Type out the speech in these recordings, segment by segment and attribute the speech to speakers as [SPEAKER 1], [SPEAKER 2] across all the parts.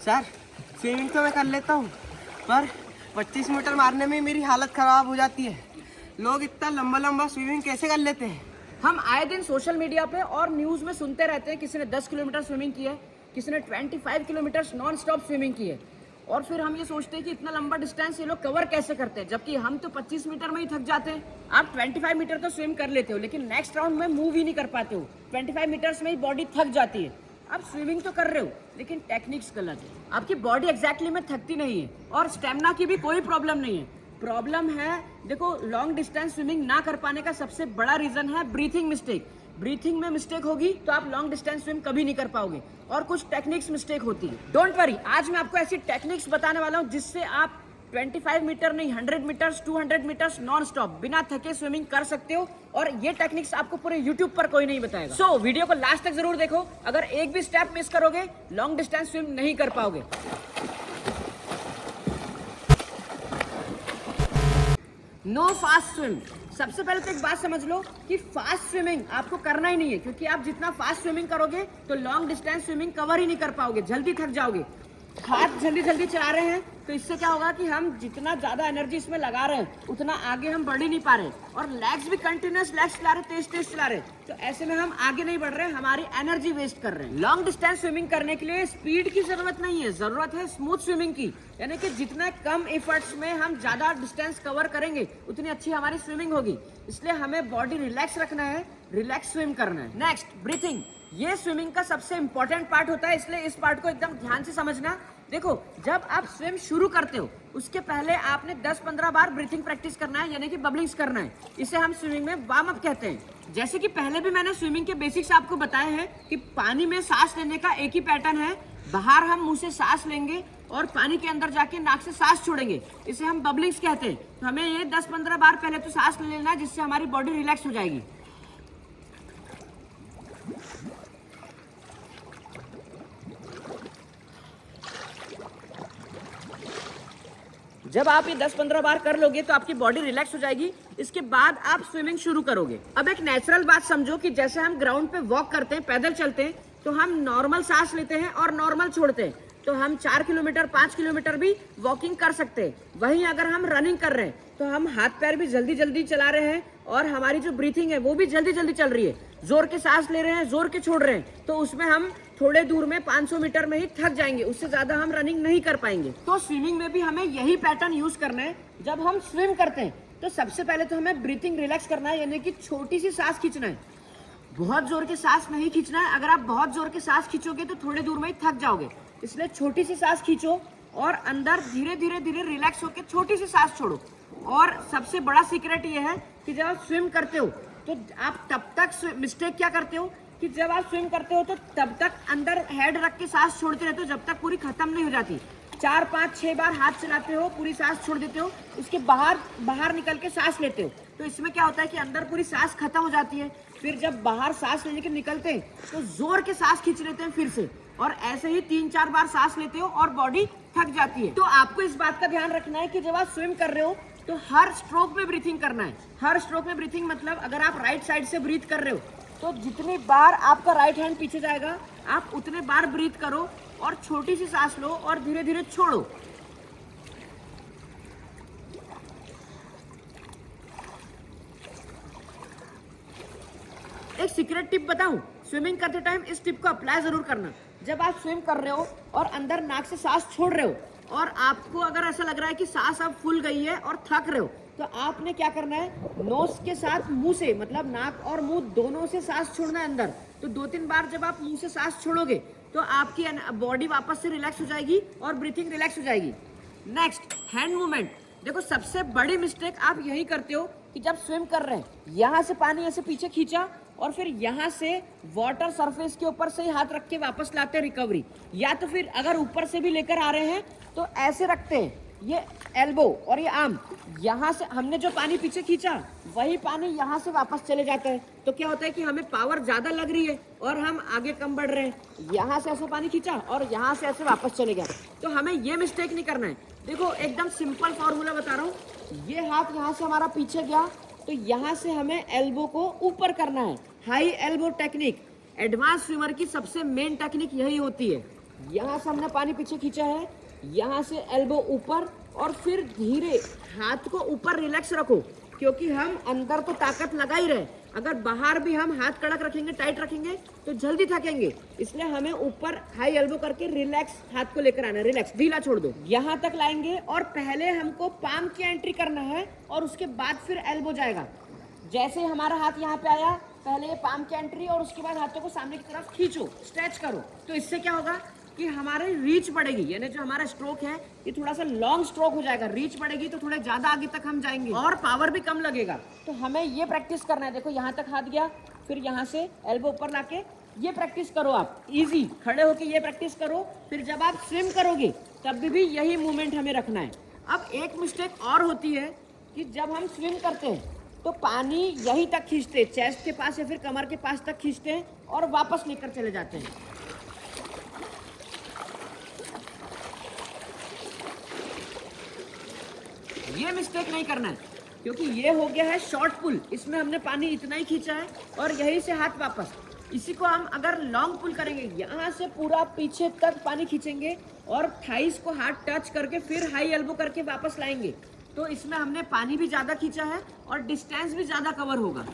[SPEAKER 1] Sir swimming तो मैं कर लेता हूँ, पर 25 मीटर मारने में मेरी हालत ख़राब हो जाती है। लोग इतना लंबा लंबा स्विमिंग कैसे कर लेते हैं?
[SPEAKER 2] हम आए दिन सोशल मीडिया पे और न्यूज़ में सुनते रहते हैं, किसी ने 10 किलोमीटर स्विमिंग की है, किसी ने 25 किलोमीटर नॉन स्टॉप स्विमिंग की है। और फिर हम ये सोचते हैं कि इतना लंबा डिस्टेंस ये लोग कवर कैसे करते हैं, जबकि हम तो 25 मीटर में ही थक जाते हैं। आप 25 मीटर तो स्विम कर लेते हो, लेकिन नेक्स्ट राउंड में मूव ही नहीं कर पाते हो। 25 मीटर्स में ही बॉडी थक जाती है। आप स्विमिंग तो कर रहे हो, लेकिन टेक्निक्स गलत है। आपकी बॉडी एग्जैक्टली में थकती नहीं है और स्टेमिना की भी कोई प्रॉब्लम नहीं है। प्रॉब्लम है, देखो, लॉन्ग डिस्टेंस स्विमिंग ना कर पाने का सबसे बड़ा रीजन है ब्रीथिंग मिस्टेक। ब्रीथिंग में मिस्टेक होगी तो आप लॉन्ग डिस्टेंस स्विम कभी नहीं कर पाओगे, और कुछ टेक्निक्स मिस्टेक होती है। डोंट वरी, आज मैं आपको ऐसी टेक्निक्स बताने वाला हूं जिससे आप 25 मीटर नहीं, 100 मीटर्स, 200 मीटर्स नॉन स्टॉप बिना थके स्विमिंग कर सकते हो। और ये टेक्निक्स आपको पूरे YouTube पर कोई नहीं बताएगा। सो वीडियो को लास्ट तक जरूर देखो। अगर एक भी स्टेप मिस करोगे, लॉन्ग डिस्टेंस स्विम नहीं कर पाओगे। No fast swim. सबसे पहले तो एक बात समझ लो कि फास्ट स्विमिंग आपको करना ही नहीं है, क्योंकि आप जितना फास्ट स्विमिंग करोगे तो लॉन्ग डिस्टेंस स्विमिंग कवर ही नहीं कर पाओगे, जल्दी थक जाओगे। हाथ जल्दी जल्दी चला रहे हैं तो इससे क्या होगा कि हम जितना ज्यादा एनर्जी इसमें लगा रहे हैं उतना आगे हम बढ़ ही नहीं पा रहे, और लेग्स भी कंटिन्यूस लेग्स चला रहे, तेज तेज चला रहे, तो ऐसे में हम आगे नहीं बढ़ रहे, हमारी एनर्जी वेस्ट कर रहे हैं। लॉन्ग डिस्टेंस स्विमिंग करने के लिए स्पीड की जरूरत नहीं है, जरूरत है स्मूथ स्विमिंग की। यानी कि जितना कम एफर्ट्स में हम ज्यादा डिस्टेंस कवर करेंगे उतनी अच्छी हमारी स्विमिंग होगी। इसलिए हमें बॉडी रिलैक्स रखना है, रिलैक्स स्विम करना है। Next, breathing. ये स्विमिंग का सबसे इंपॉर्टेंट पार्ट होता है, इसलिए इस पार्ट को एकदम ध्यान से समझना। देखो, जब आप स्विम शुरू करते हो उसके पहले आपने 10-15 बार ब्रीथिंग प्रैक्टिस करना है, यानी कि बबलिंग्स करना है। इसे हम स्विमिंग में वार्म अप कहते हैं। जैसे कि पहले भी मैंने स्विमिंग के बेसिक्स आपको बताए हैं कि पानी में सांस लेने का एक ही पैटर्न है। बाहर हम मुंह से सांस लेंगे और पानी के अंदर जाके नाक से सांस छोड़ेंगे, इसे हम बबलिंग्स कहते हैं। तो हमें ये 10-15 बार पहले तो सांस ले लेना है, जिससे हमारी बॉडी रिलैक्स हो जाएगी। जब आप ये 10-15 बार कर लोगे तो आपकी बॉडी रिलैक्स हो जाएगी। इसके बाद आप स्विमिंग शुरू करोगे। अब एक नेचुरल बात समझो कि जैसे हम ग्राउंड पे वॉक करते हैं, पैदल चलते हैं, तो हम नॉर्मल सांस लेते हैं और नॉर्मल छोड़ते हैं। तो हम 4 किलोमीटर 5 किलोमीटर भी वॉकिंग कर सकते हैं। वहीं अगर हम रनिंग कर रहे हैं तो हम हाथ पैर भी जल्दी जल्दी चला रहे हैं, और हमारी जो ब्रीथिंग है वो भी जल्दी जल्दी चल रही है। जोर के सांस ले रहे हैं, जोर के छोड़ रहे हैं, तो उसमें हम थोड़े दूर में 500 मीटर में ही थक जाएंगे, उससे ज्यादा हम रनिंग नहीं कर पाएंगे। तो स्विमिंग में भी हमें यही पैटर्न यूज करना है। जब हम स्विम करते हैं तो सबसे पहले तो हमें ब्रीथिंग रिलैक्स करना है, यानी कि छोटी सी सांस खींचना है। बहुत जोर के सांस नहीं खींचना है। अगर आप बहुत जोर के सांस खींचोगे तो थोड़े दूर में ही थक जाओगे, इसलिए छोटी सी सांस खींचो और अंदर धीरे धीरे धीरे रिलैक्स होकर छोटी सी सांस छोड़ो। और सबसे बड़ा सीक्रेट ये है कि जब आप स्विम करते हो तो आप तब तक मिस्टेक क्या करते हो कि जब आप स्विम करते हो तो तब तक अंदर हेड रख के सांस छोड़ते रहते हो जब तक पूरी खत्म नहीं हो जाती। 4-5-6 बार हाथ चलाते हो, पूरी सांस छोड़ देते हो, उसके बाहर निकल के सांस लेते हो, तो इसमें क्या होता है कि अंदर पूरी सांस खत्म हो जाती है। फिर जब बाहर सांस लेने के निकलते हैं तो जोर के सांस खींच लेते हैं फिर से, और ऐसे ही 3-4 बार सांस लेते हो और बॉडी थक जाती है। तो आपको इस बात का ध्यान रखना है कि जब आप स्विम कर रहे हो तो हर स्ट्रोक में ब्रीथिंग करना है। हर स्ट्रोक में ब्रीथिंग मतलब अगर आप राइट साइड से ब्रीथ कर रहे हो तो जितनी बार आपका राइट हैंड पीछे जाएगा आप उतने बार ब्रीथ करो, और छोटी सी सांस लो और धीरे धीरे छोड़ो। एक सीक्रेट टिप बताऊं, स्विमिंग करते टाइम इस टिप को अप्लाई जरूर करना। जब आप स्विम कर रहे हो और अंदर नाक से सांस छोड़ रहे हो और आपको अगर ऐसा लग रहा है कि सांस अब फूल गई है और थक रहे हो, तो आपने क्या करना है, नोज के साथ मुंह से, मतलब नाक और मुंह दोनों से सांस छोड़ना है अंदर। तो 2-3 बार जब आप मुंह से सांस छोड़ोगे तो आपकी बॉडी वापस से रिलैक्स हो जाएगी और ब्रीथिंग रिलैक्स हो जाएगी। Next, hand movement. देखो, सबसे बड़ी मिस्टेक आप यही करते हो कि जब स्विम कर रहे हैं यहाँ से पानी ऐसे पीछे खींचा और फिर यहाँ से वाटर सरफेस के ऊपर से ही हाथ रख के वापस लाते हैं रिकवरी, या तो फिर अगर ऊपर से भी लेकर आ रहे हैं तो ऐसे रखते हैं, ये एल्बो और ये आर्म, यहाँ से हमने जो पानी पीछे खींचा वही पानी यहाँ से वापस चले जाता है। तो क्या होता है कि हमें पावर ज्यादा लग रही है और हम आगे कम बढ़ रहे हैं। यहाँ से ऐसे पानी खींचा और यहाँ से ऐसे वापस चले गया, तो हमें ये मिस्टेक नहीं करना है। देखो, एकदम सिंपल फॉर्मूला बता रहा हूँ, ये हाथ यहाँ से हमारा पीछे गया तो यहाँ से हमें एल्बो को ऊपर करना है। High elbow technique advance swimmer की सबसे मेन टेक्निक यही होती है। यहाँ से हमने पानी पीछे खींचा है, यहाँ से एल्बो ऊपर, और फिर धीरे हाथ को ऊपर रिलैक्स रखो, क्योंकि हम अंदर तो ताकत लगा ही रहे, अगर बाहर भी हम हाथ कड़क रखेंगे, टाइट रखेंगे तो जल्दी थकेंगे। इसलिए हमें ऊपर हाई एल्बो करके रिलैक्स हाथ को लेकर आना है, रिलैक्स, ढीला छोड़ दो। यहाँ तक लाएंगे और पहले हमको पाम की एंट्री करना है और उसके बाद फिर एल्बो जाएगा। जैसे हमारा हाथ यहाँ पे आया, पहले ये पाम की एंट्री और उसके बाद हाथों को सामने की तरफ खींचो, स्ट्रेच करो। तो इससे क्या होगा कि हमारी रीच बढ़ेगी, यानी जो हमारा स्ट्रोक है ये थोड़ा सा लॉन्ग स्ट्रोक हो जाएगा। रीच बढ़ेगी तो थोड़े ज्यादा आगे तक हम जाएंगे और पावर भी कम लगेगा। तो हमें ये प्रैक्टिस करना है। देखो यहाँ तक हाथ गया, फिर यहाँ से एल्बो ऊपर लाके ये प्रैक्टिस करो आप। इजी खड़े होके ये प्रैक्टिस करो, फिर जब आप स्विम करोगे तब भी यही मूवमेंट हमें रखना है। अब एक मिस्टेक और होती है कि जब हम स्विम करते हैं तो पानी यहीं तक खींचते, चेस्ट के पास या फिर कमर के पास तक खींचते हैं और वापस लेकर चले जाते हैं। ये मिस्टेक नहीं करना है, क्योंकि ये हो गया है शॉर्ट पुल, इसमें हमने पानी इतना ही खींचा है और यहीं से हाथ वापस। इसी को हम अगर लॉन्ग पुल करेंगे, यहाँ से पूरा पीछे तक पानी खींचेंगे और थाइस को हाथ टच करके फिर हाई एल्बो करके वापस लाएंगे, तो इसमें हमने पानी भी ज्यादा खींचा है और डिस्टेंस भी ज्यादा कवर होगा।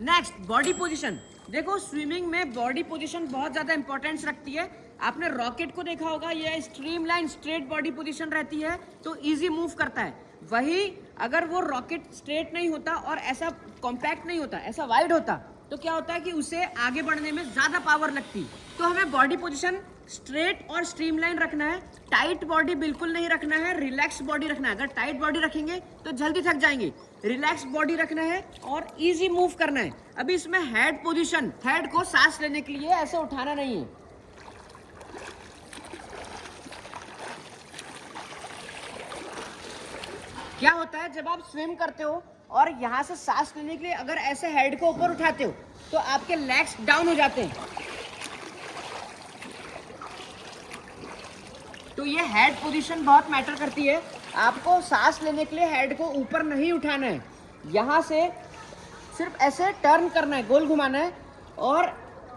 [SPEAKER 2] Next, body position. देखो स्विमिंग में बॉडी पोजीशन बहुत ज्यादा इंपॉर्टेंस रखती है। आपने रॉकेट को देखा होगा, ये स्ट्रीमलाइन स्ट्रेट बॉडी पोजीशन रहती है तो इजी मूव करता है। वही अगर वो रॉकेट स्ट्रेट नहीं होता और ऐसा कॉम्पैक्ट नहीं होता, ऐसा वाइड होता, तो क्या होता है कि उसे आगे बढ़ने में ज्यादा पावर लगती। तो हमें बॉडी पोजीशन स्ट्रेट और स्ट्रीमलाइन रखना है, टाइट बॉडी बिल्कुल नहीं रखना है, रिलैक्स बॉडी रखना है। अगर टाइट बॉडी रखेंगे तो जल्दी थक जाएंगे, रिलैक्स बॉडी रखना है और इजी मूव करना है। अभी इसमें हेड पोजीशन, हेड को सांस लेने के लिए ऐसे उठाना नहीं है। क्या होता है जब आप स्विम करते हो और यहाँ से सांस लेने के लिए अगर ऐसे हेड को ऊपर उठाते हो तो आपके लेग्स डाउन हो जाते हैं। तो ये हेड पोजीशन बहुत मैटर करती है। आपको सांस लेने के लिए हेड को ऊपर नहीं उठाना है, यहाँ से सिर्फ ऐसे टर्न करना है, गोल घुमाना है। और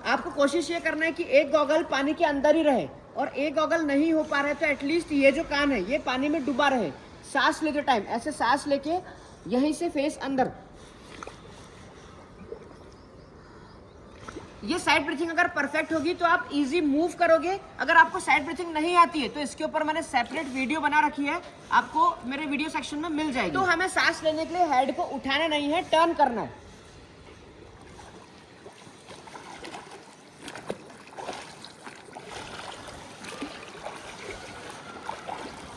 [SPEAKER 2] आपको कोशिश ये करना है कि एक गॉगल पानी के अंदर ही रहे और एक गॉगल नहीं हो पा रहा है तो एटलीस्ट ये जो कान है ये पानी में डूबा रहे। सांस लेते टाइम ऐसे सांस लेके यहीं से फेस अंदर। ये साइड ब्रीथिंग अगर परफेक्ट होगी तो आप इजी मूव करोगे। अगर आपको साइड ब्रीथिंग नहीं आती है तो इसके ऊपर मैंने सेपरेट वीडियो बना रखी है, आपको मेरे वीडियो सेक्शन में मिल जाएगी। तो हमें सांस लेने के लिए हेड को उठाना नहीं है, टर्न करना है।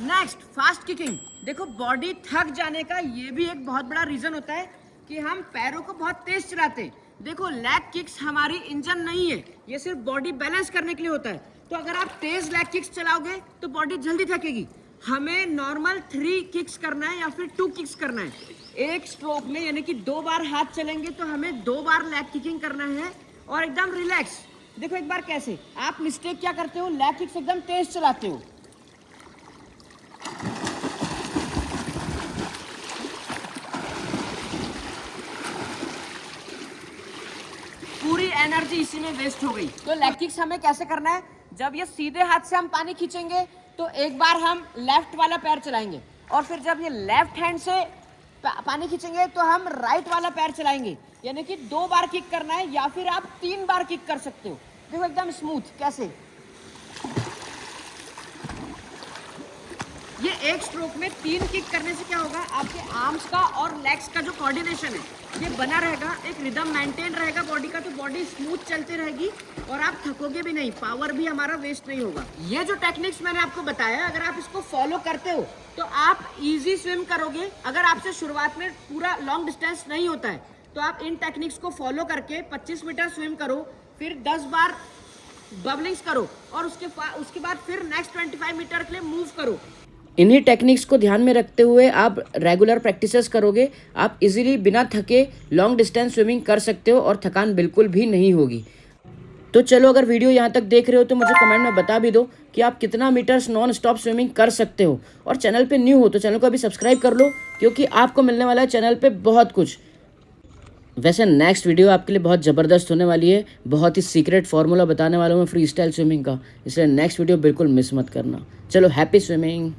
[SPEAKER 2] Next, fast kicking. देखो बॉडी थक जाने का ये भी एक बहुत बड़ा रीजन होता है कि हम पैरों को बहुत तेज चलाते हैं। देखो लेग किक्स हमारी इंजन नहीं है, ये सिर्फ बॉडी बैलेंस करने के लिए होता है। तो अगर आप तेज लेग किक्स चलाओगे तो बॉडी जल्दी थकेगी। हमें नॉर्मल 3 किक्स करना है या फिर 2 किक्स करना है एक स्ट्रोक में, यानी कि 2 बार हाथ चलेंगे तो हमें 2 बार लेग किकिंग करना है और एकदम रिलैक्स। देखो एक बार कैसे आप मिस्टेक क्या करते हो, लेग किक्स एकदम तेज चलाते हो। पूरी एनर्जी इसी में वेस्ट हो गई। तो लेग किक्स हमें कैसे करना है, जब ये सीधे हाथ से हम पानी खींचेंगे तो एक बार हम लेफ्ट वाला पैर चलाएंगे और फिर जब ये लेफ्ट हैंड से पानी खींचेंगे तो हम राइट वाला पैर चलाएंगे, यानी कि 2 बार किक करना है या फिर आप 3 बार किक कर सकते हो। देखो एकदम स्मूथ कैसे। ये एक स्ट्रोक में 3 किक करने से क्या होगा, आपके आर्म्स का और लेग्स का जो कोऑर्डिनेशन है ये बना रहेगा, एक रिदम मेंटेन रहेगा बॉडी का, तो बॉडी स्मूथ चलती रहेगी और आप थकोगे भी नहीं, पावर भी हमारा वेस्ट नहीं होगा। ये जो टेक्निक्स मैंने आपको बताया, अगर आप इसको फॉलो करते हो तो आप इजी स्विम करोगे। अगर आपसे शुरुआत में पूरा लॉन्ग डिस्टेंस नहीं होता है तो आप इन टेक्निक्स को फॉलो करके 25 मीटर स्विम करो, फिर 10 बार बबलिंग्स करो और उसके बाद फिर नेक्स्ट 25 मीटर के लिए मूव करो। इन्हीं टेक्निक्स को ध्यान में रखते हुए आप रेगुलर प्रैक्टिसेस करोगे, आप इजीली बिना थके लॉन्ग डिस्टेंस स्विमिंग कर सकते हो और थकान बिल्कुल भी नहीं होगी। तो चलो, अगर वीडियो यहाँ तक देख रहे हो तो मुझे कमेंट में बता भी दो कि आप कितना मीटर्स नॉन स्टॉप स्विमिंग कर सकते हो। और चैनल पे न्यू हो तो चैनल को अभी सब्सक्राइब कर लो, क्योंकि आपको मिलने वाला है चैनल पे बहुत कुछ। वैसे नेक्स्ट वीडियो आपके लिए बहुत ज़बरदस्त होने वाली है, बहुत ही सीक्रेट फार्मूला बताने वाला हूँ मैं फ्री स्टाइल स्विमिंग का, इसलिए नेक्स्ट वीडियो बिल्कुल मिस मत करना। चलो हैप्पी स्विमिंग।